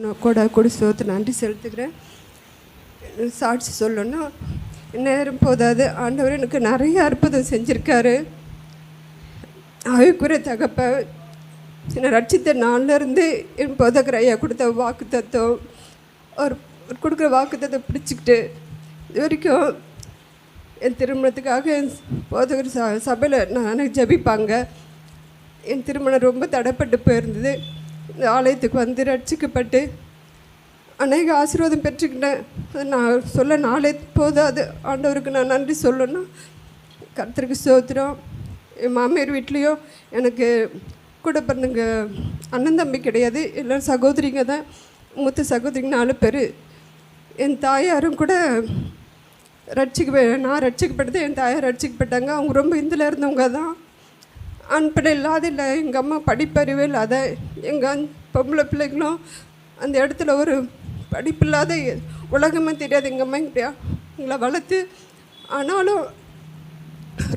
நான் கொடி சோத்து நன்றி செலுத்துக்கிறேன். சாட்சி சொல்லணும்னா நேரம் போதாது. ஆண்டவர் எனக்கு நிறைய அற்புதம் செஞ்சுருக்காரு. ஆவிக்குரிய தகப்ப என்னை ரட்சித்த நாள்லேருந்து என் போதகர் ஐயா கொடுத்த வாக்கு தத்துவம் அவர் கொடுக்குற வாக்கு தத்துவம் பிடிச்சிக்கிட்டு இது வரைக்கும் என் திருமணத்துக்காக என் போதகர் சபையில் நான் ஜபிப்பாங்க. என் திருமணம் ரொம்ப தடைப்பட்டு போயிருந்தது. இந்த ஆலயத்துக்கு வந்து ரட்சிக்கப்பட்டு அநேக ஆசீர்வாதம் பெற்றுக்கிட்டேன். நான் சொல்ல நாளே போதாது. ஆண்டவருக்கு நான் நன்றி சொல்லணும். கர்த்தருக்கு ஸ்தோத்திரம். என் மாமியார் வீட்லேயும் எனக்கு கூட பிறந்தங்க அண்ணன் தம்பி கிடையாது, எல்லோரும் சகோதரிங்க தான். மூத்த சகோதரிங்க 4 பேர். என் தாயாரும் கூட நான் ரட்சிக்கப்பட்டது, என் தாயார் ரட்சிக்கப்பட்டாங்க. அவங்க ரொம்ப இதில் இருந்தவங்க தான். ஆண் பிள்ளை இல்லாத இல்லை, எங்கள் அம்மா படிப்பறிவே இல்லாத, எங்கள் பொம்பளை பிள்ளைங்களும் அந்த இடத்துல ஒரு படிப்பில்லாத உலகமே தெரியாது. எங்கள் அம்மா எங்களை வளர்த்து, ஆனாலும்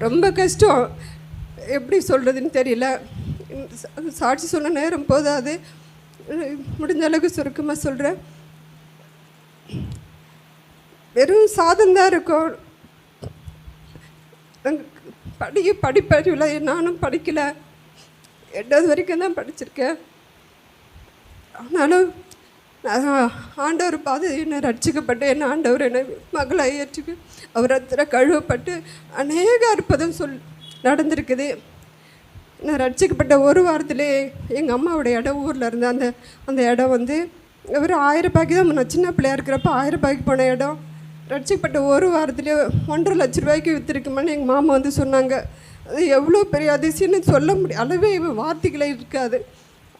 ரொம்ப கஷ்டம். எப்படி சொல்கிறதுன்னு தெரியல. சாட்சி சொன்ன நேரம் போதாது. முடிஞ்ச அளவுக்கு சுருக்கமாக சொல்கிறேன். வெறும் சாதம் தான் இருக்கும். படிப்பறிவில் நானும் படிக்கலை. 8வது வரைக்கும் தான் படிச்சிருக்கேன். ஆனாலும் ஆண்டவர் என்னை ரட்சிக்கப்பட்டு என்னை ஆண்டவர் என்னை மகளை ஏற்றுக்கு அவர் ரத்தத்தில் கழுவப்பட்டு அநேக அற்புதம் நடந்திருக்குது. நான் ரட்சிக்கப்பட்ட ஒரு வாரத்திலே எங்கள் அம்மாவோட இடம் ஊரில் இருந்த அந்த இடம் வந்து ஒரு 1000 ரூபாய்க்கு தான். நான் சின்ன பிள்ளையா இருக்கிறப்ப 1000 ரூபாய்க்கு போன இடம் ரட்சிக்கப்பட்ட ஒரு வாரத்திலே 1.5 லட்ச ரூபாய்க்கு விற்றுருக்குமான்னு எங்கள் மாமா வந்து சொன்னாங்க. அது எவ்வளோ பெரிய அதிசயம்னு சொல்ல முடியும், அளவே வார்த்தைகளே இருக்காது.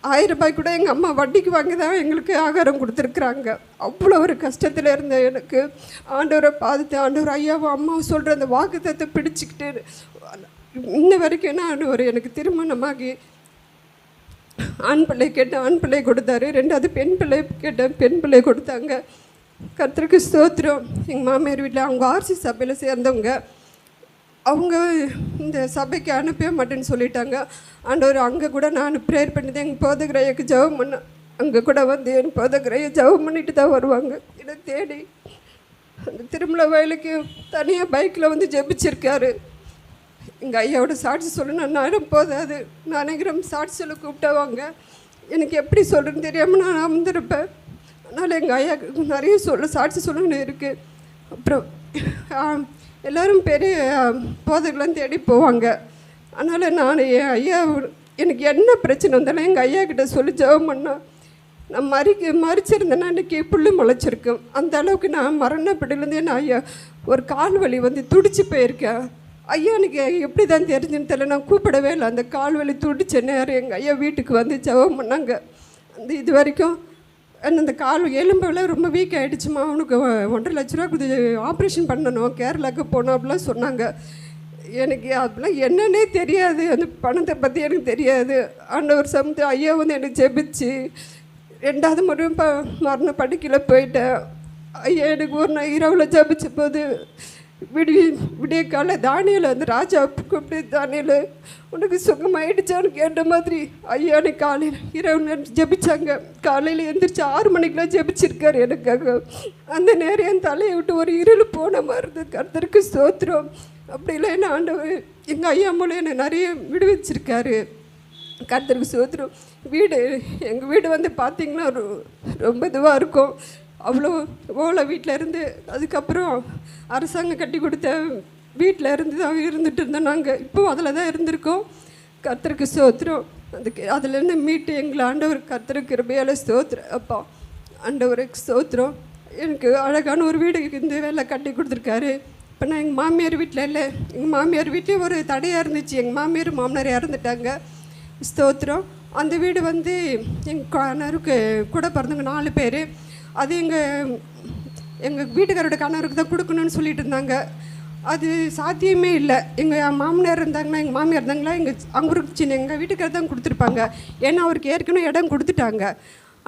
1000 ரூபாய் கூட எங்கள் அம்மா வட்டிக்கு வாங்கி தான் எங்களுக்கு ஆகாரம் கொடுத்துருக்குறாங்க. அவ்வளோ ஒரு கஷ்டத்தில் இருந்த எனக்கு ஆண்டவரை பார்த்து ஆண்டவர் ஐயாவும் அம்மாவும் சொல்கிற அந்த வாக்குத்தத்தை பிடிச்சிக்கிட்டு இன்ன வரைக்கும் நான் எனக்கு திருமணமாகி ஆண் பிள்ளை கேட்டேன், ஆண் பிள்ளை கொடுத்தாரு. 2வது பெண் பிள்ளை கேட்டேன், பெண் பிள்ளை கொடுத்தாங்க. கர்த்தருக்கு ஸ்தோத்திரம். எங்கள் மாமியார் வீட்டில் அவங்க ஆர்சி சபையில் சேர்ந்தவங்க. அவங்க இந்த சபைக்கு அனுப்பவே மாட்டேன்னு சொல்லிட்டாங்க. ஆண்டவர் அங்கே கூட நான் ப்ரேயர் பண்ணிதான் எங்கள் போதகரையக்கு ஜெபம் பண்ணேன். அங்கே கூட வந்து என் போதகரையை ஜெபம் பண்ணிட்டு தான் வருவாங்க. என்னை தேடி அந்த திருமண வயலுக்கு தனியாக பைக்கில் வந்து ஜெபிச்சிருக்காரு. எங்கள் ஐயாவோட சாட்சி சொல்லணும் நேரம் போதாது. நான் நினைக்கிறேன் சாட்சி சொல்ல கூப்பிட்டவாங்க. எனக்கு எப்படி சொல்கிறேன்னு தெரியாமல் நான் அமர்ந்திருப்பேன். அதனால் எங்கள் ஐயாவுக்கு நிறைய சாட்சி சொல்லணும்னு இருக்குது. அப்புறம் எல்லோரும் பெரிய போதகெல்லாம் தேடி போவாங்க. அதனால் நான் என் ஐயா எனக்கு என்ன பிரச்சனை வந்தாலும் எங்கள் ஐயா கிட்டே சொல்லி ஜெபம் பண்ணால் நான் மறிச்சிருந்தேன்னா இன்றைக்கி புல்லு முளைச்சிருக்கேன். அந்த அளவுக்கு நான் மரணப்படிலேருந்து என் ஐயா ஒரு கால் வலி வந்து துடிச்சு போயிருக்கேன். ஐயா எனக்கு எப்படி தான் தெரிஞ்சுன்னு தெரியல. நான் கூப்பிடவே இல்லை. அந்த கால் வலி துடிச்ச நேரம் எங்கள் ஐயா வீட்டுக்கு வந்து ஜெபம் பண்ணாங்க. இது வரைக்கும் அந்த கால் எலும்பெல்லாம் ரொம்ப வீக் ஆகிடுச்சுமா, அவனுக்கு 1.5 லட்ச ரூபா கொடுத்து ஆப்ரேஷன் பண்ணணும், கேரளாவுக்கு போனோம் அப்படிலாம் சொன்னாங்க. எனக்கு அப்படிலாம் என்னன்னே தெரியாது. அந்த பணத்தை பற்றி எனக்கு தெரியாது. ஆண்டவர் சமத்து ஐயா வந்து எனக்கு ஜெபிச்சு 2வது முறை மரண படுக்கையில் போயிட்டேன். ஐயா எனக்கு ஒரு நாள் இரவில் ஜெபிச்ச போது விடிய காலை தானியில் வந்து ராஜா கூப்பிட்டு, தானியில் உனக்கு சுகமாயிடுச்சான்னு கேட்ட மாதிரி ஐயா எனக்கு காலையில் இரவு ஜெபிச்சாங்க. காலையில் எழுந்திரிச்சு 6 மணிக்கெலாம் ஜெபிச்சிருக்காரு எனக்காக. அந்த நேரம் என் தலையை விட்டு ஒரு இருள் போன மாதிரி இருந்தது. கர்த்தருக்கு ஸ்தோத்திரம். அப்படிலாம் என்ன ஆண்டவர் எங்கள் ஐயா மூலம் என்னை நிறைய விடுவிச்சிருக்காரு. கர்த்தருக்கு ஸ்தோத்திரம். எங்கள் வீடு வந்து பார்த்திங்கன்னா ரொம்ப இதுவாக இருக்கும். அவ்வளோ ஓலை வீட்டில் இருந்து, அதுக்கப்புறம் அரசாங்கம் கட்டி கொடுத்த வீட்டில் இருந்து தான் இருந்துகிட்டு இருந்தோம். நாங்கள் இப்போ அதில் தான் இருந்திருக்கோம். கர்த்தருக்கு ஸ்தோத்திரம். அதுலேருந்து மீட்டு எங்களை ஆண்டவர் கர்த்தருக்கு கிருபையால் ஸ்தோத்திரம். அப்பா ஆண்டவருக்கு ஸ்தோத்திரம். எனக்கு அழகான ஒரு வீடு இந்த வேலை கட்டி கொடுத்துருக்காரு. இப்போ நான் எங்கள் மாமியார் வீட்டில் இல்லை, எங்கள் மாமியார் வீட்லேயும் ஒரு தடையாக இருந்துச்சு. எங்கள் மாமியார் மாமனார் இறந்துட்டாங்க. ஸ்தோத்திரம். அந்த வீடு வந்து எங்கள் கணவருக்கு கூட பிறந்தவங்க 4 பேர். அது எங்கள் வீட்டுக்காரோட கணவருக்கு தான் கொடுக்கணும்னு சொல்லிட்டு இருந்தாங்க. அது சாத்தியமே இல்லை. எங்கள் மாமனார் இருந்தாங்கன்னா, எங்கள் மாமியார் இருந்தாங்களா, அவருக்கு எங்கள் வீட்டுக்காரர் தான் கொடுத்துருப்பாங்க. ஏன்னா அவருக்கு ஏற்கனவே இடம் கொடுத்துட்டாங்க.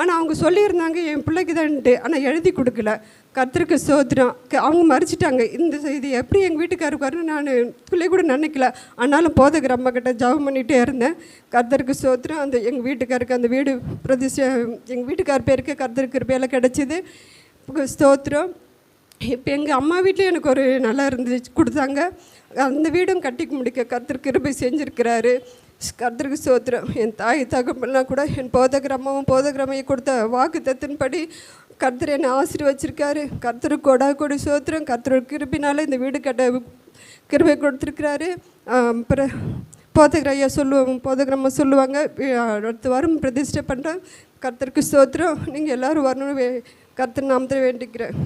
ஆனால் அவங்க சொல்லியிருந்தாங்க என் பிள்ளைக்கு தான்ட்டு, ஆனால் எழுதி கொடுக்கல. கர்த்தருக்கு ஸ்தோத்திரம். அவங்க மறிச்சிட்டாங்க. இந்த இது எப்படி எங்கள் வீட்டுக்காருக்கு வரணும் நான் பிள்ளை கூட நினைக்கல. ஆனாலும் போதகர் அம்மா கிட்ட ஜெபம் பண்ணிகிட்டே இருந்தேன். கர்த்தருக்கு ஸ்தோத்திரம். அந்த எங்கள் வீட்டுக்காருக்கு அந்த வீடு பிரதிஷ்டை எங்கள் வீட்டுக்கார் பேருக்கு கர்த்தருக்கு கிருபையில கிடச்சிது. ஸ்தோத்திரம். இப்போ எங்கள் அம்மா வீட்லேயும் எனக்கு ஒரு நல்லா இருந்துச்சு கொடுத்தாங்க. அந்த வீடும் கட்டி முடிக்க கர்த்தர் கிருபை செஞ்சுருக்கிறாரு. கர்த்தருக்கு ஸ்தோத்திரம். என் தாய் தகப்பெல்லாம் கூட என் போதகிராமமும் போதகிராமையை கொடுத்த வாக்கு தத்தின்படி கர்த்தர் என்னை ஆசீர்வச்சிருக்காரு. கர்த்தருக்கு கொடா கொடி ஸ்தோத்திரம். கர்த்தரோட கிருபினால இந்த வீடு கட்ட கிருபை கொடுத்துருக்கிறாரு. அப்புறம் போதகிராயா போதகிராம சொல்லுவாங்க அடுத்த வாரம் பிரதிஷ்டை பண்ணுறேன். கர்த்தருக்கு ஸ்தோத்திரம். நீங்கள் எல்லோரும் வரணும்னு கர்த்தர் நாமத்தில் வேண்டிக்கிறேன்.